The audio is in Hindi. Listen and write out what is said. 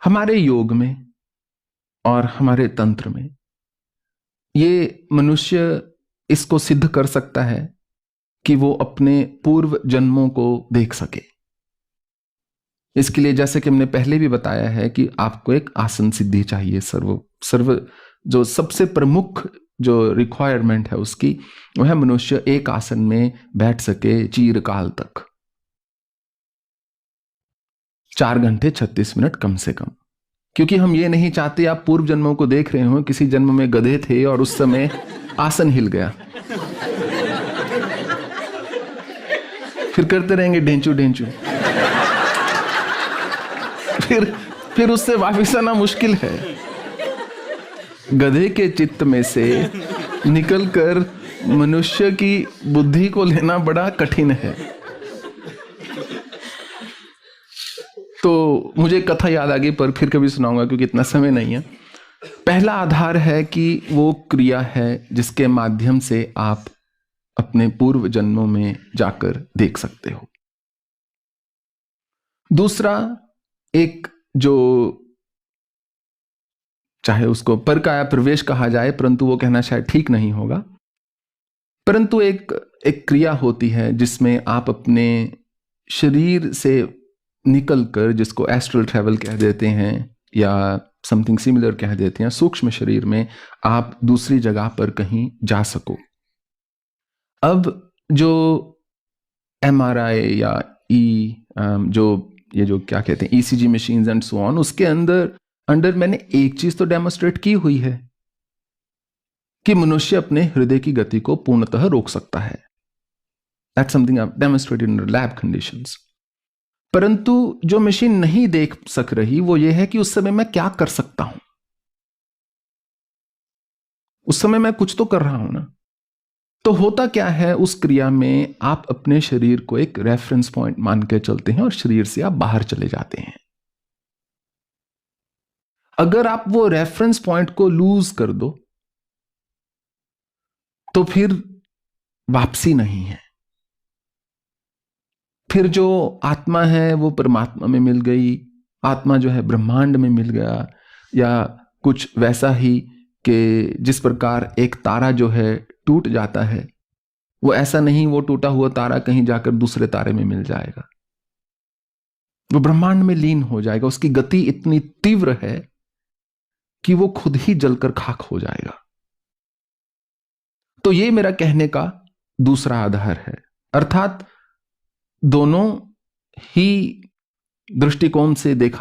हमारे योग में और हमारे तंत्र में ये मनुष्य इसको सिद्ध कर सकता है कि वो अपने पूर्व जन्मों को देख सके। इसके लिए जैसे कि हमने पहले भी बताया है कि आपको एक आसन सिद्धि चाहिए। सर्व जो सबसे प्रमुख जो रिक्वायरमेंट है उसकी, वह मनुष्य एक आसन में बैठ सके चिरकाल तक, 4 घंटे 36 मिनट कम से कम। क्योंकि हम ये नहीं चाहते आप पूर्व जन्मों को देख रहे हो, किसी जन्म में गधे थे और उस समय आसन हिल गया, फिर करते रहेंगे ढेंचू ढेंचू, फिर उससे वापिस आना मुश्किल है। गधे के चित्त में से निकलकर मनुष्य की बुद्धि को लेना बड़ा कठिन है। तो मुझे कथा याद आ गई, पर फिर कभी सुनाऊंगा क्योंकि इतना समय नहीं है। पहला आधार है कि वो क्रिया है जिसके माध्यम से आप अपने पूर्व जन्मों में जाकर देख सकते हो। दूसरा, एक जो चाहे उसको परकाया प्रवेश कहा जाए, परंतु वो कहना शायद ठीक नहीं होगा, परंतु एक क्रिया होती है जिसमें आप अपने शरीर से निकलकर, जिसको एस्ट्रल ट्रैवल कह देते हैं या समथिंग सिमिलर कह देते हैं, सूक्ष्म शरीर में आप दूसरी जगह पर कहीं जा सको। अब जो MRI या जो क्या कहते हैं ECG machines and so on, उसके अंदर मैंने एक चीज तो डेमोस्ट्रेट की हुई है कि मनुष्य अपने हृदय की गति को पूर्णतः रोक सकता है। That's something I've demonstrated in lab conditions. परंतु जो मशीन नहीं देख सक रही वो ये है कि उस समय मैं क्या कर सकता हूं। उस समय मैं कुछ तो कर रहा हूं ना। तो होता क्या है उस क्रिया में, आप अपने शरीर को एक रेफरेंस पॉइंट मान के चलते हैं और शरीर से आप बाहर चले जाते हैं। अगर आप वो रेफरेंस पॉइंट को लूज कर दो तो फिर वापसी नहीं है। फिर जो आत्मा है वो परमात्मा में मिल गई, आत्मा जो है ब्रह्मांड में मिल गया, या कुछ वैसा ही कि जिस प्रकार एक तारा जो है टूट जाता है, वो ऐसा नहीं वो टूटा हुआ तारा कहीं जाकर दूसरे तारे में मिल जाएगा, वो ब्रह्मांड में लीन हो जाएगा। उसकी गति इतनी तीव्र है कि वो खुद ही जलकर खाक हो जाएगा। तो ये मेरा कहने का दूसरा आधार है। अर्थात दोनों ही दृष्टिकोण से देखा